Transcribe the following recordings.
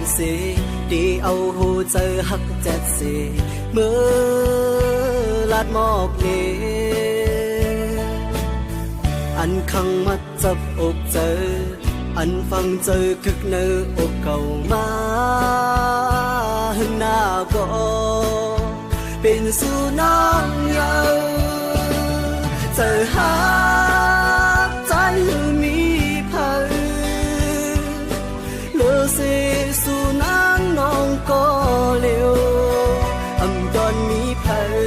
xì đi âu hồ chờ hắc chặt xì mơ lát mọc nề anh khăng mắt chập ốc chờ anh phăng chờ cực nơ ốc cầu má hưng na có bên su nắng nhau chờ hát trái hư mi phơi lơ xê su nắng non có liều âm đòn mi phơi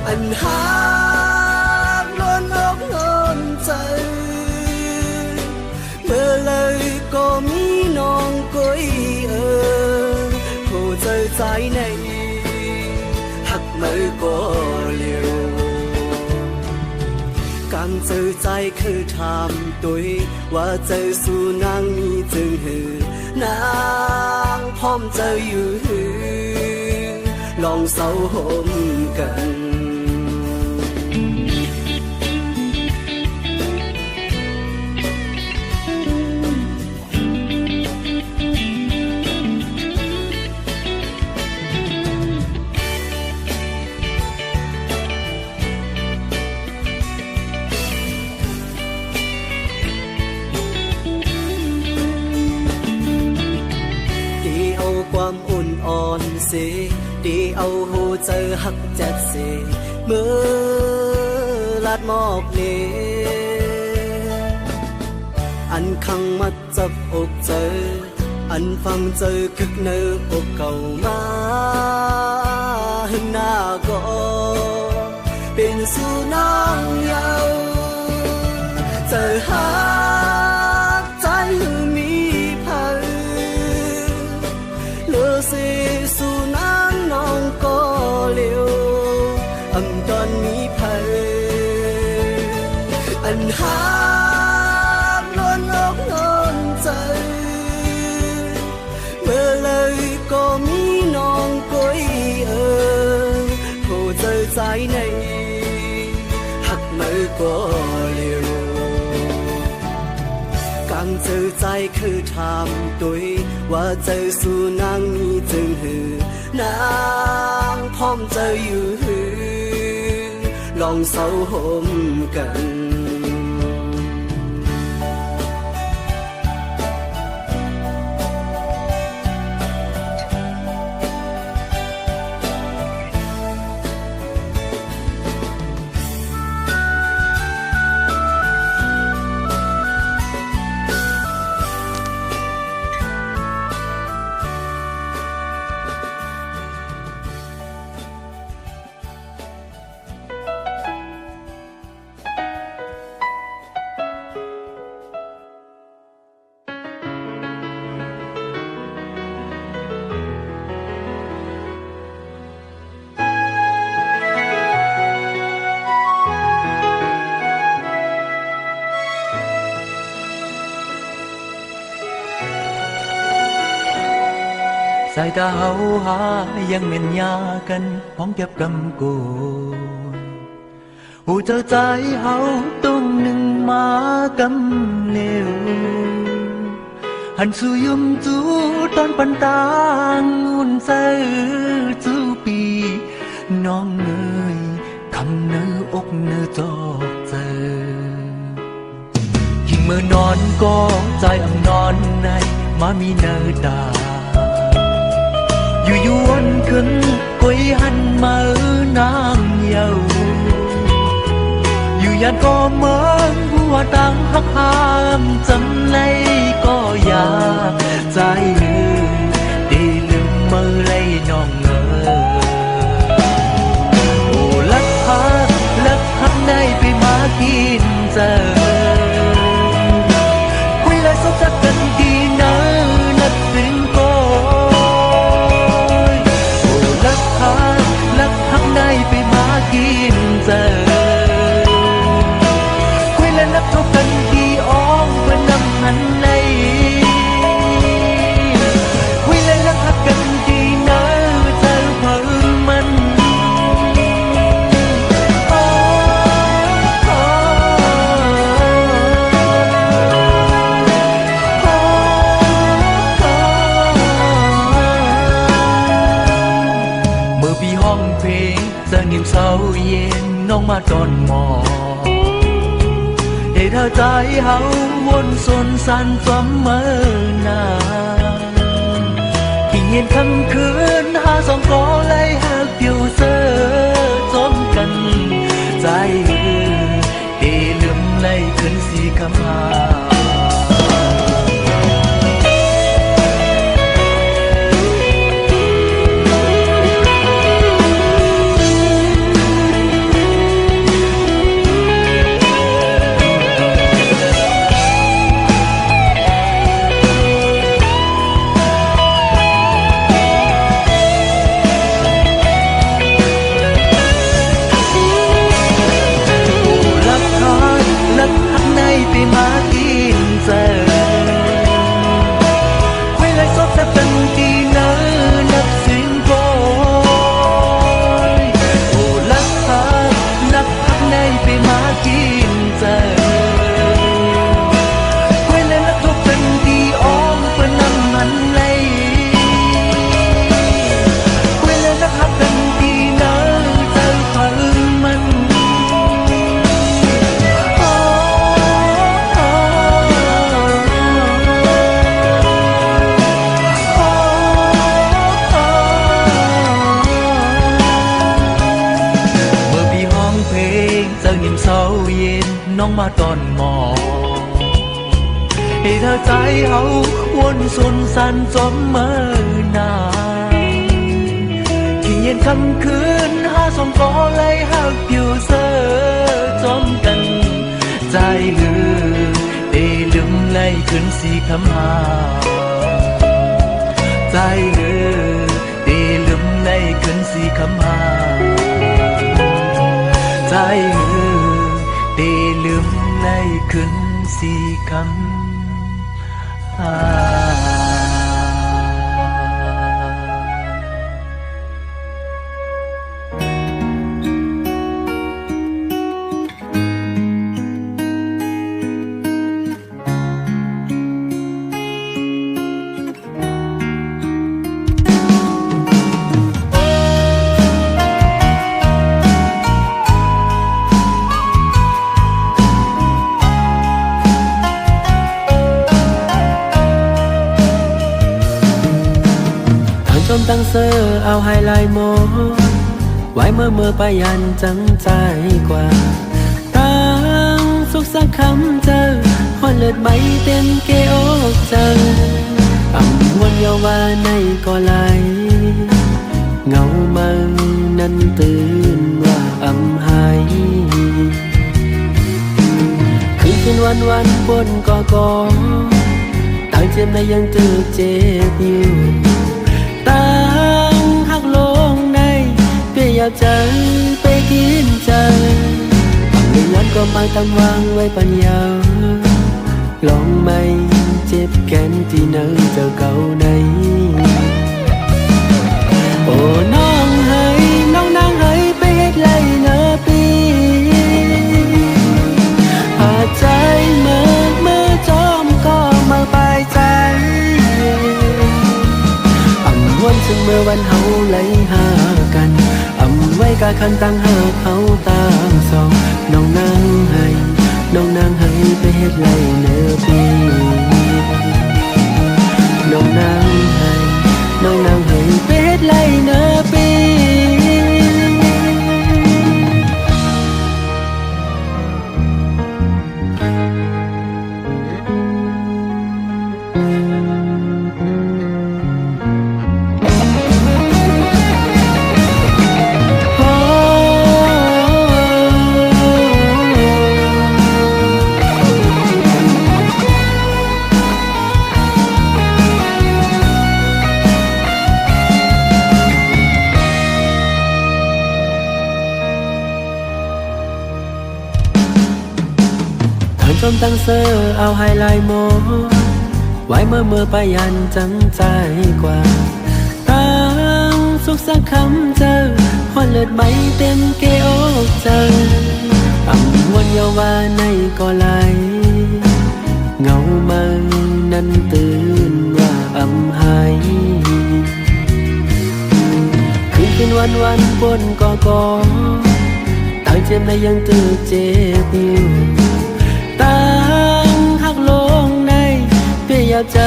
anh hát luôn ốc luôn chờ mơ lời có mi non cối hồ trời trái này hắc mơ có liều càng chờ tráiคือทำตัวว่าเจอสู่นางมีจึงหือนางพร้อมเจออยู่หือลองเศร้าห่มกันความอุ่นอ่อนเสียดีเอาหูเจอหักจัดเสียเมื่อลาดมอกเนอันขังมัดจับอกเจออันฟังเจอคึกเนื้ออกเก่ามาหึงหน้าก็เป็นสุนัขยาวเจอหักใจมีsu nắng non có liều âm đòn mi phơi anh hát luôn ốc luôn chờ mơ lời có mi non cối hồ trời trái này hắc mơ có liều càng chờ tráiคือทำตัวว่าเจอสู่นางมีจึงหือนางพร้อมเจออยู่หือลองเศร้าห่มกันสายตาเฮาหายังเหม็นยากันพร้อมเก็บกำกูหูเจอใจเฮาต้องหนึ่งมากำเลวหันสู่ยุมจูตอนปันตางอุ่นเสือจูปีน้องเนยคำเนื้ออกเนื้อจอกเจอยิ่งเมื่อนอนก็ใจอ่ำนอนในมามีเนื้อตาอยู่ยวนขึ้นกุยหันมานางเยาอยู่ยันก็เมืองหัวตังหักหามจำเลยก็อยากใจลืมดีลืมมือเลยน้องเงโอ้ลักฮักได้ไปมากินเจอคุยเลยสบจักกันทีนะนัดถึงก็ได้ไปมากินเจอคุยและนับทบกันที่อ้องเพื่อนนำหัน ห้องเพลงสนิมเศร้าเย็นน้องมาตอนหมอให้เธอใจเฮาวนสนสันเสมอหนาที่เย็นคำคืนหาสองกอไล่หักผิวเสื้อจมกันใจเดลืมไล่ขึ้นสีคำหาน้องมาตอนหมอให้เธอใจเฮาวนสุนสันสมเมื่อนานที่เย็นคำคืนหาสองกอไล่หักผิวเสื้อจมกันใจลืมเดลืมไล่ขึ้นสีคำหาใจลืมเดลืมไล่ขึ้นสีคำหาใจลืมเดลืมไล่ขึ้นสีคำจมตั้งเสื้อเอาไฮไลท์โมไว้เมื่อไปยันจังใจกว่าตั้งสุขสักคำเจอหอนเลือดใบเต็มเกโอกจังอ่ำวนเยาวาในก็ไหลเงามันนั้นตื่นว่าอ่ำหายคืนวันบนก่อตั้งเจ็บในยังตึกเจ็บอยู่ตั้งหักลงในเปียบใจไปกินใจหนึ่งวันก็มาตั้งวางไว้ปัญญาลองไม่เจ็บแค้นที่เนื้อเจอเก่าในโอ้น้องให้น้องนางให้ไปเฮ็ดไรเนอปีหาใจเมื่อจอมก็มาปลายใจวันซึ่งเมื่อวันเฮาไหลหากันไว้กาคันตั้งหาเฮาต่างสองน้องนางให้ไปเฮ็ดไรเนื้อปีน้องนางให้ไปเฮ็ดไรเนื้อปีจมตั้งเสื้อเอาไฮไลท์โมไว้เมื่อไปยันจังใจกว่าตั้งสุขสักคำเจอหอนเลือดใบเต็มเกโอกจังอ่ำวนเยาวาในก็ไหลเงามันนั้นตื่นว่าอ่ำหายคืน วันบนกอต่างเจ็บและยังตื่นเจ็บอยู่ต่างหักลงในเปียอยากใจ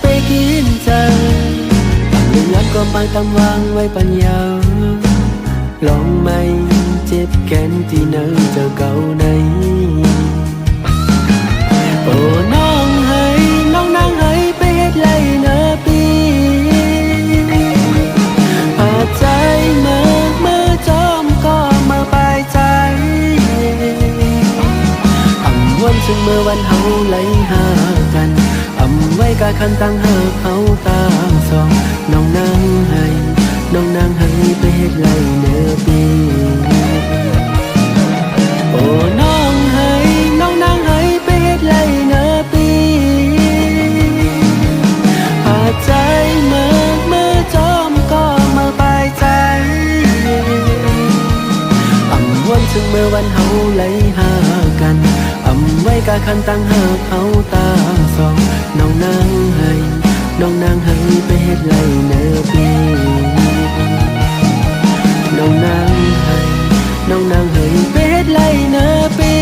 ไปกินใจหนึ่งวันก็ไปตำวางไว้ปัญญาลองไม่เจ็บแค้นที่เนื้อเจ้าเก่าในโอ้น้องให้น้องนางให้ไปเฮ็ดไรเนื้อปีหาใจเมื่อจอมก็มาปลายใจวันซึ่งเมื่อวันเฮาไหลหากันไว้กะคันตั้งเฮาเขาตามสองน้องนางให้ไปเฮ็ดไรเนื้อปีโอ้น้องให้น้องนางให้ไปเฮ็ดไรเนื้อปีหาใจเมื่อจอมก็มาปลายใจวันซึ่งเมื่อวันเฮาไหลหากันไว้กะคันตั้งหาเขาตาสองน้องนางให้ไปเฮ็ดไรเนื้อปีน้องนางให้ไปเฮ็ดไรเนื้อปี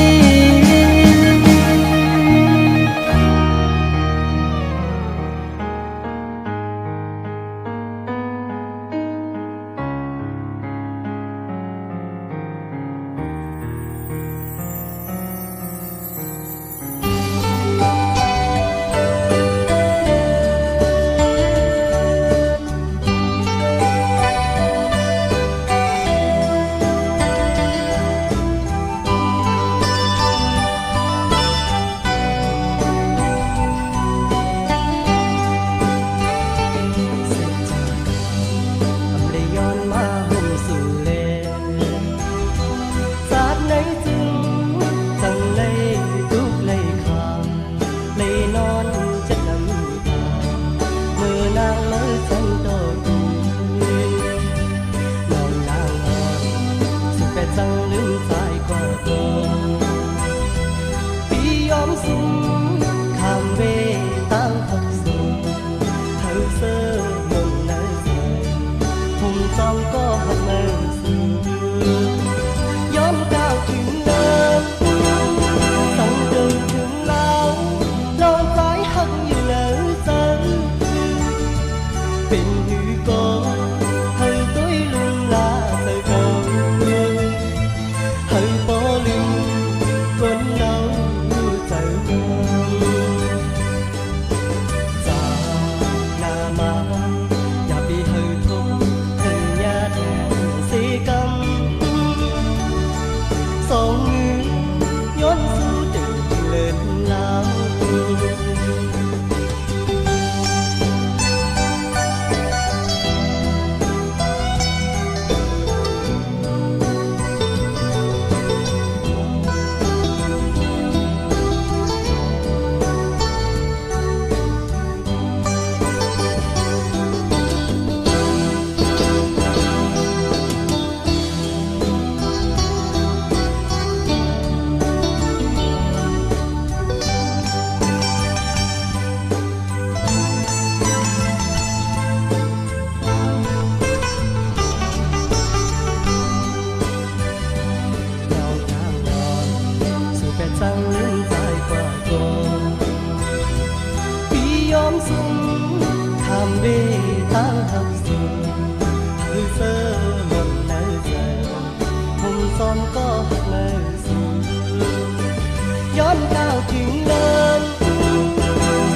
ย้อนก้าวถึงเนิน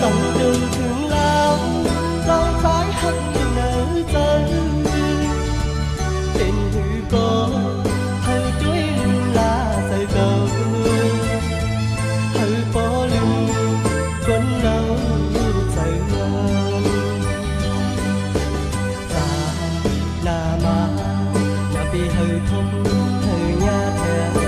ส่งดึงถึงแล้วลองสายหักอยู่เนินใจเป็นหือก็ให้ช่วยลืมลาใส่เก่าให้พอลืมคนเราใจงามจากนามาอย่าไปให้ทมให้ยาแทน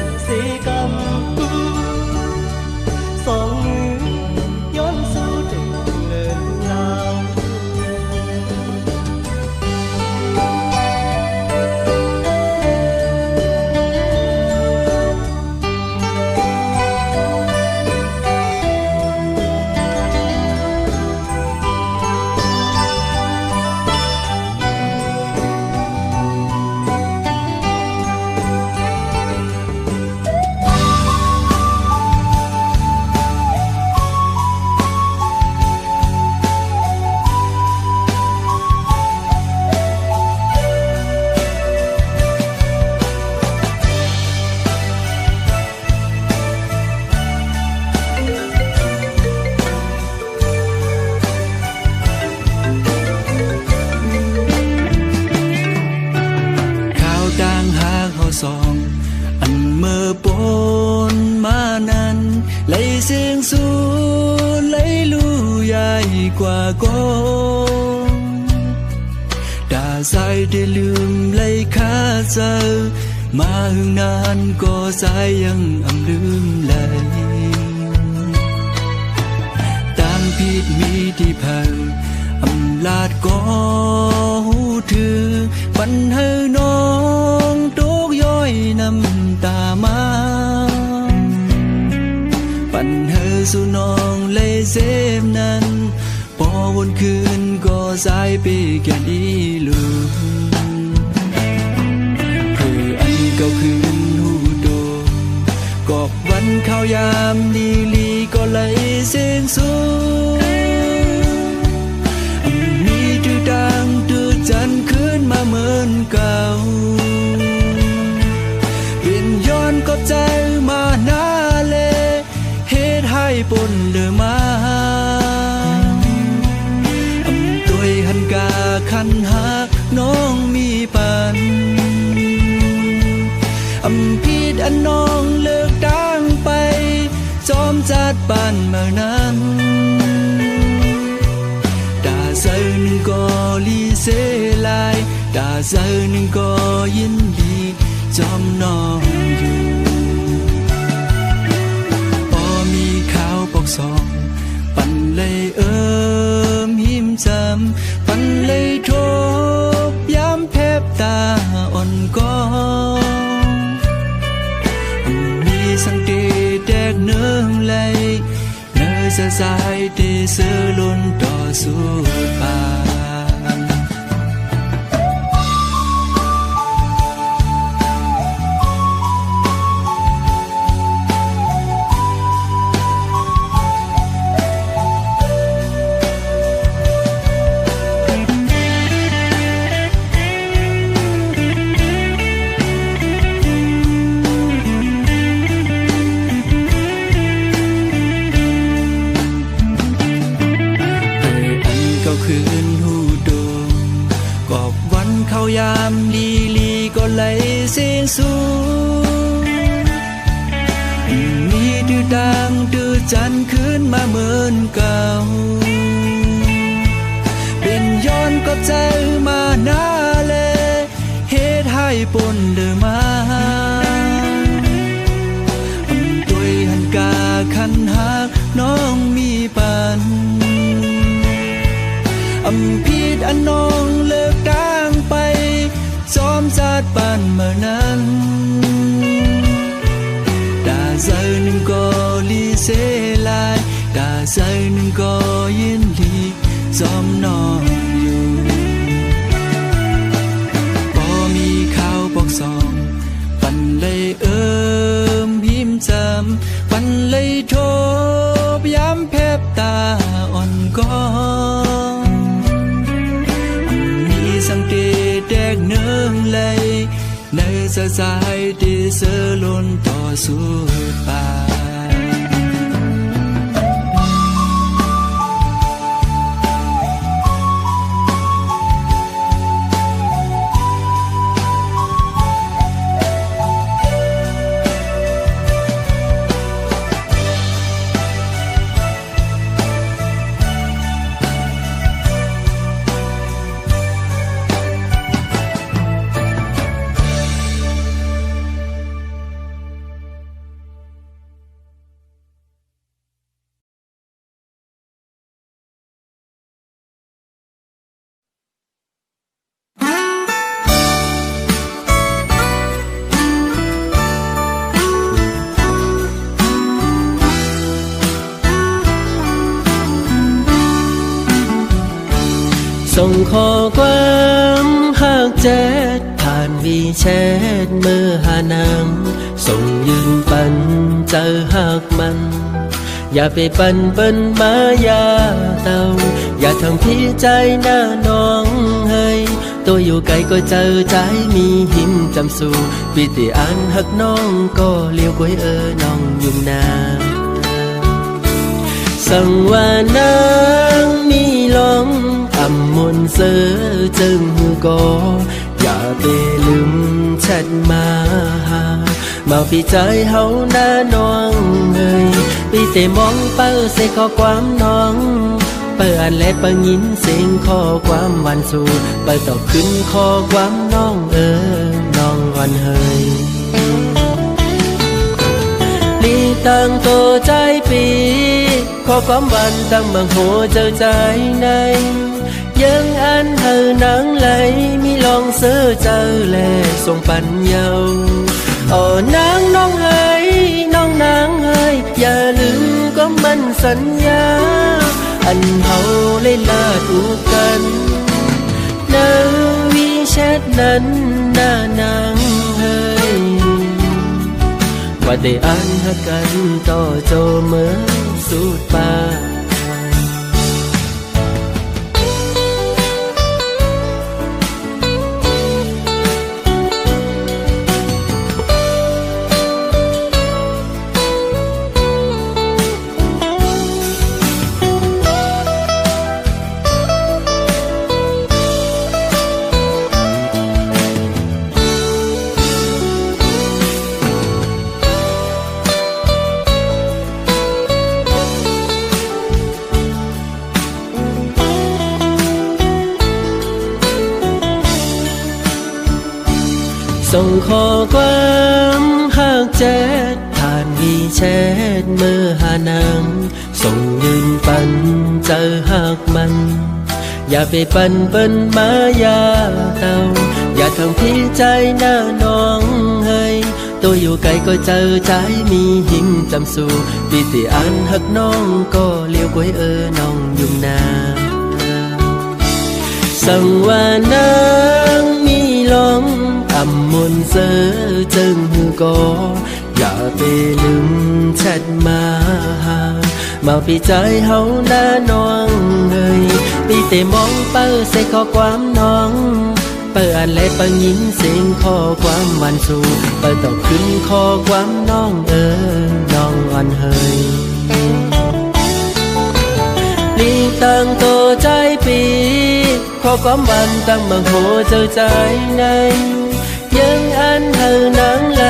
เมื่อปนมานั้นไหลเสียงสูไหลลู่ใหญ่กว่ากองดาสายได้ลืมไหลข้าเจอมาหึงนานก็สายยังลืมไหลต่างผิดมีที่พังลาดก็หูถือปันให้น้องตกย้อยน้ำตามาปันให้สู่น้องเลยเซมนั้นพอวนคืนก็สายไปแก่ดีลูคืออันเก่าคืนหูโดกอบวันข้าวยามดีลีก็เลยเสียงสูดังตื่นจันขึ้นมาเหมือนเก่าเปลี่ยนย้อนก็ใจมาหน้าเลเหตุให้ปนเดือมาตัวหันกาคันหักน้องมีปันผิดอันน้องเลิกดังไปจอมจัดปันเมื่อนั้นเจอหนึ่งก็ลีเสลายดาเจอหนึ่งก็ยินดีจอมน้องอยู่พอมีข่าวปกสองปันเลยหิมจำปันเลยทบย้ำแทบตาอ่อนก้องมีสังเกตแดกเนื้อเลยสะสายเตเสือล้นต่อสู้ปานคืนหูโดกอบวันเข้ายามลีลีก็ไหลเสียงสูมีดื้อดังดื้อจันขึ้นมาเหมือนเก่าเป็นย้อนก็ใจมาหน้าเลเหตุให้ปนเดือมาตัวหันกาคันหักน้องมีปันผิดอันน้องเลิกดังไปจอมจัดปันเมื่อนั้นดาใจหนึ่งก็ลีเสลายดาใจหนึ่งก็ยินดีจอมน้องอยู่พอมีข่าวปกสองปันเลยหิมจำปันเลยทบย้ำแทบตาอ่อนก้องสังเกตแดกเนื้อเลยในสะสายที่เสือล้นต่อสู้ปานส่งข้อความหากแจ๊ดผ่านวีแชทเมื่อหานางส่งยืนปันเจอหากมันอย่าไปปันเปิ้นมายาเตาอย่าทำพี่ใจหน้าน้องเฮ้ยตัวอยู่ไกลก็เจอใจมีหิมจำสู่ปีติอ่านหักน้องก็เลี้ยวก้อยน้องยุ่งนาสั่งว่านางมีลองมนเสือจึงก็อย่าไปลืมแชทมาหา มาพี่ใจเฮาหน้าน้องเอ้ยพี่แต่มองเปิ้ลใส่ข้อความน้องเปิดอ่านและเปิดยินเสียงข้อความหวานสู่เปิดตอบขึ้นข้อความน้องน้องอ่อนเฮยลีตั้งตัวใจปีข้อความหวานตั้งบางหัวใจในยังอันเธอนังไหลมีลองเสื้อเจอแลส่งปัญญาโอ้นางน้องเฮ้ยน้องนางเฮ้ยอย่าลืมก็มันสัญญาอันเฮาเลยลาดูกันนางวีแชทนั้นหน้านางเฮ้ยว่าได้อ่านหากันต่อโจเมื่อสุดปาส่งข้อความหากแชทผ่านวีแชทเมื่อหานางส่งยืนปันเจอหากมันอย่าไปปันเปิ้นมายาเต้าอย่าทำพี่ใจหน้าน้องเฮ้ยตัวอยู่ไกลก็เจอใจมีหิมจำสู่ปีที่อ่านหักน้องก็เลี้ยวกวยน้องยุ่งนาสั่งว่านางมีลองอำมนเสือจึงหูก็อย่าไปลืมแชทมามาพี่ใจเฮาหน้าน้องเอ้ยพี่แต่มองเปิ้ลใส่ข้อความน้องเปิดอ่านและเปิดยินเสียงข้อความหวานสู่เปิดตอบขึ้นข้อความน้องน้องอ่อนเฮยลีตั้งตัวใจปีข้อความหวานตั้งบางหัวใจในยังอันเธอนังไหล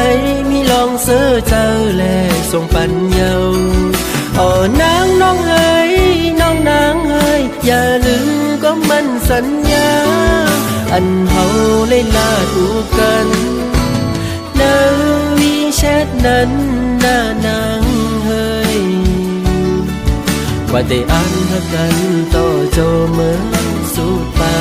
มีลองเสื้อเจอแลส่งปัญญาโอ้นางน้องเฮ้ยน้องนางเฮ้ยอย่าลืมก็มันสัญญาอันเฮาเลยลาดูกันนางวีแชทนั้นหน้านางเฮ้ยว่าได้อ่านหากันต่อโจเมื่อสุดปา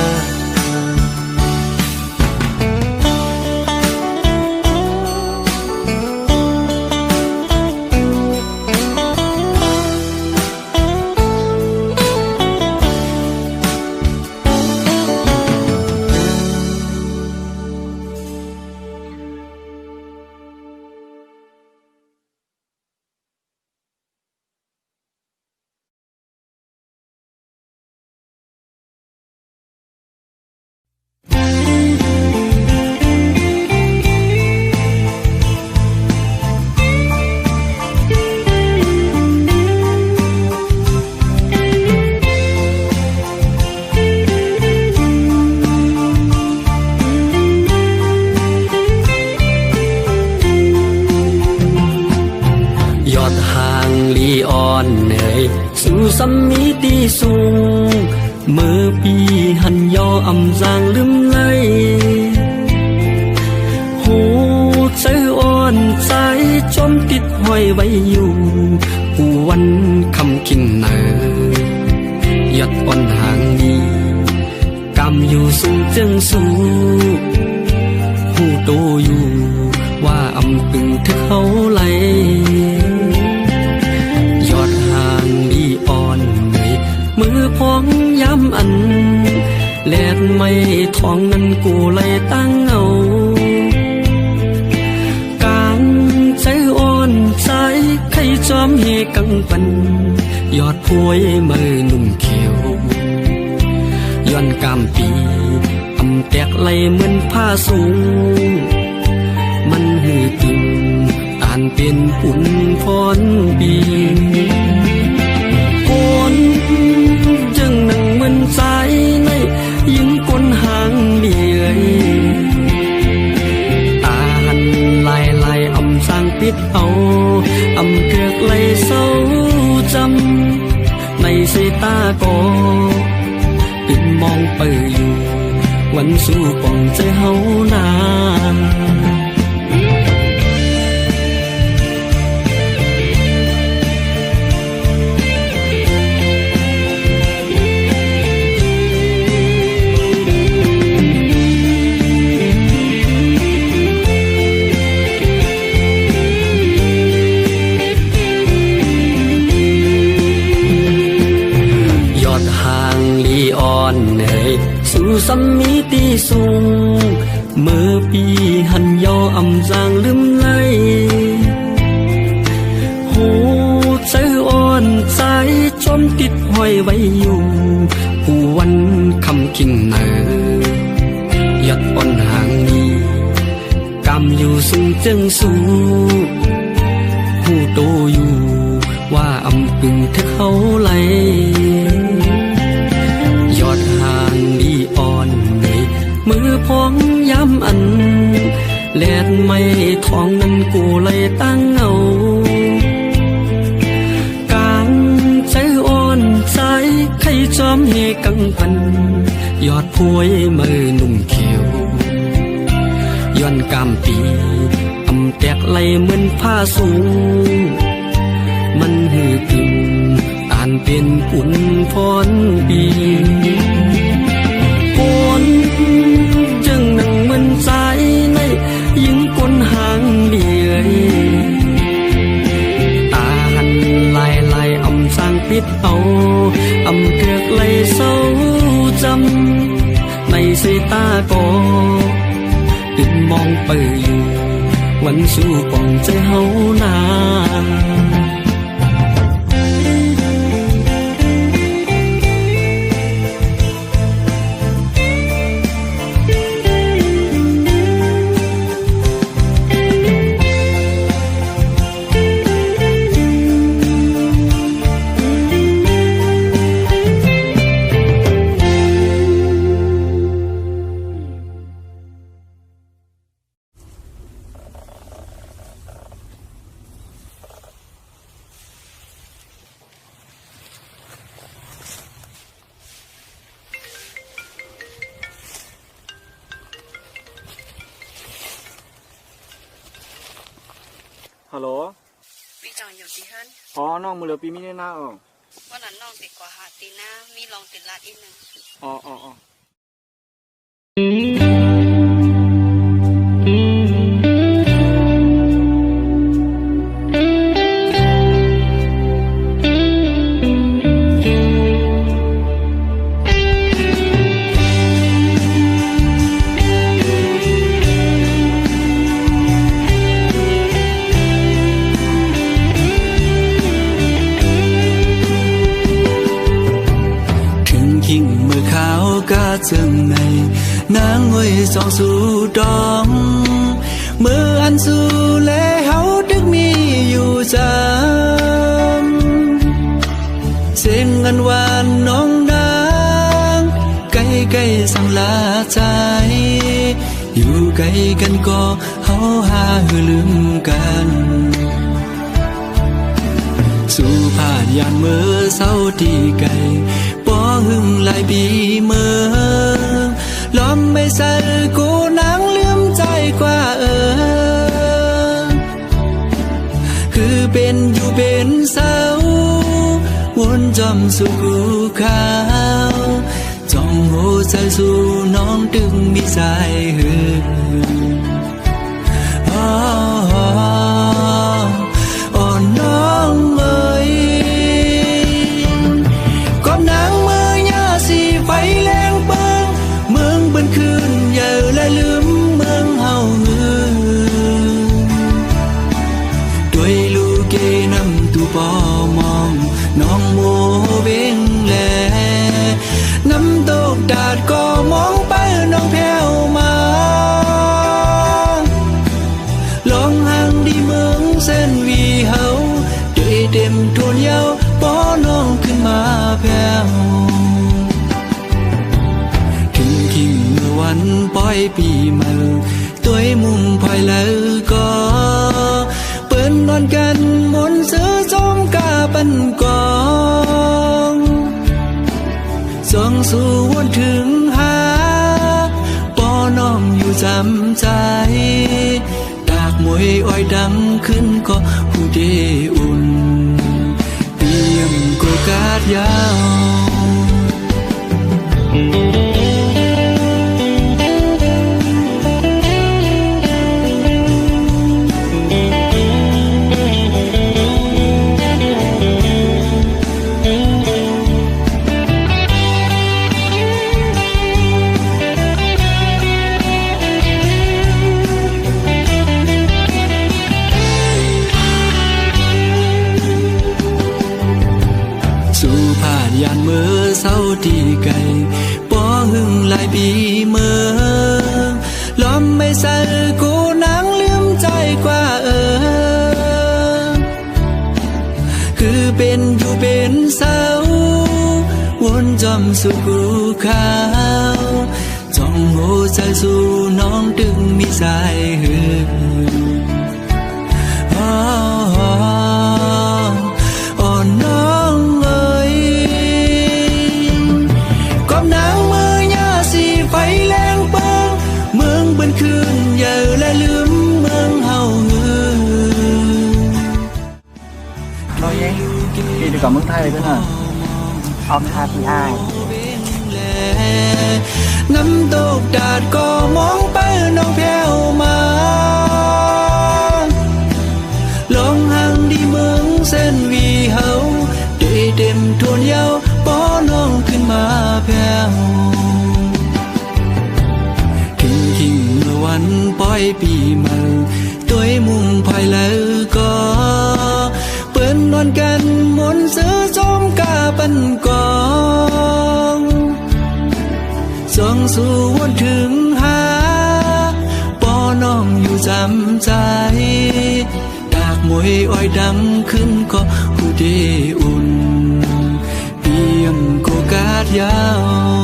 สัมมิติสูงเมื่อปีหันยออำจางลืมไหลหูใจอ่อนใจจมติดห้อยไว้อยู่ผู้วันคำกินเนยอดอ่อนห่างนี้กำอยู่สูงจึงสูหูโตอยู่ว่าอำตึงเธอเขาไหลมือพองย้ำอันแลดไม่ทองนั้นกูเลยตั้งเอากางใจอ่อนใจใครจอมเฮกังปันยอดพวยมือหนุ่มเขียวย้อนกามปีอำแตกไหลเหมือนผ้าสูงมันหือตึงอ่านเป็นปุ่นพรปีจึงนั่งเหมือนใจในยิ้มก้นหางเบียตาหันลายอำสา ปิดเอาอำเกือกไหลเศร้าจำในสายตาก็ปิดมองไปอยู่วันสู้ปองใจเฮานายอดห่างลีอ่อนเหนื่อยสู่สัมมีตีสูงเมื่อปีหันยออำจางลืมไหลหูใจอ่อนใจจมติดห้อยไว้อยู่ผู้วันคำคิงเนอยัดอ่อนห่างนี้กำอยู่ซึ่งจึงสู้หูโตอยู่ว่าอำปึงเธอเขาไหลยอดห่างดีอ่อนในมือพองย้ำอันแลดไม่ทองนั้นกูเลยตั้งเอากลางใจอ่อนใจใครจอมเฮกังพันยอดพวยมือนุ่มเขียวย้อนกำปีอำแตกไหลเหมือนผ้าสูงมันหือกินตานเป็นปุ่นพรปีกวนจึงนั่งเหมือนใจในยิงกวนหางเดียตาหันลายอำสร้างปิดเอาอำเกือกไหลเศร้าจำในสายตาก็ปิดมองไปอยู่วันสู้ปองใจเฮานาฮัลโหลพี่จองอยู่ที่ฮันอ๋อน้องมือเหลือปีมิได้หน้าวันนั้นน้องติดกว่าหาตีหน้ามีลองติดลาดอีกหนึ่งอ๋อจึงในนางงวยสองสู่ดองเมื่ออันสู่และเฮาดึกมีอยู่จำเสียงอันหวานน้องนางใกล้ๆสั่งลาใจอยู่ใกล้กันก็เฮาหาหือลืมกันสู่ผ่านยานเมื่อเศร้าที่ไกลป้อหึงหลายปีเมื่อล้อมไม่ใส่กูนางลืมใจกว่าคือเป็นอยู่เป็นเศร้าวนจอมสู่กูขาวจ้องโหใจสู่น้องดึงมีใจหือน้องเอ๋ยก้มนางมือยาสีไฟแรงเปิงเมืองเบิ่นคืนอย่าและลืมเมืองเฮาหือด้วยลูกเกนำตูปอมองน้องโมเบ่งแลน้ำตกดาดก็มองไปน้องแผ่วมาลองห่างดีเมืองเส้นวีเฮาด้วยเต็มทวนยาวป้อน้องขึ้นมาแผ่วถึงคิงเมื่อวันปล่อยปีเมื่อตัวมุมพลอยแล้วก็เปิ วยอ้อยดังขึ้นก็หูเดอุ่นเตรียมโกกาดยาวยานเมื่อเศร้าที่ไกลป้อหึงหลายปีเมื่อล้อมไม่ใส่กูนางลืมใจกว่าคือเป็นอยู่เป็นเศร้าวนจอมสู่กูขาวจ้องหัวใจสู่น้องดึงมีสายหือ่อนน้องไฟแรงเปิงเมืองเป็นคืนเยอะและลืมเมืองเฮาเราเองพี่ดีกว่าเมืองไทยเลยด้วยนะเอาทาพี่อ้าย น้ำตกดาดก็มองไปน้องแผ่วมาลองห่างดีเมืองเส้นวีเฮาได้เต็มทวนเยาป้อน้องขึ้นมาแผ่วเมื่อวันปล่อยปีเมาตัวมุงภายแล้วก็เปิ้นนอนกันมนซื้อจอมกาปันกองส่องสู่วันถึงหาปอน้องอยู่จำใจดากมวยอ้อยดังขึ้นก็หูเดอุ่นเปียมโกกาดยาว